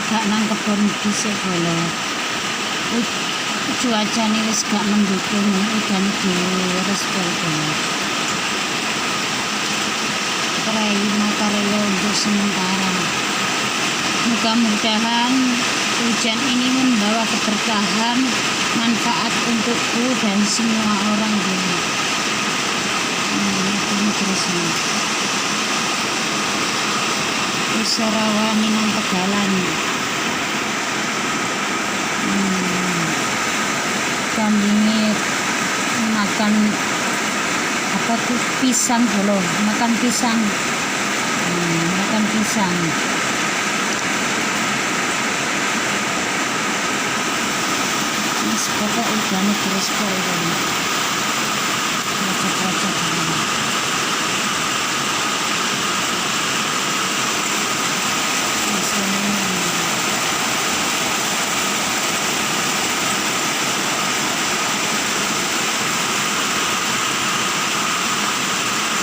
gak nang kebon dhisik boleh. Cuacane wis gak mendukung, udan direspon boleh. Prai Makarelo untuk sementara. Mudah-mudahan hujan ini membawa keberkahan, manfaat untukku dan semua orang di rumah. Ini terus nih. Usarawani nang Tegalan. Kambingnya makan apa tuh pisang dulu, makan pisang. Makan pisang. Mas pokok udah terus kok ini. Baca-baca.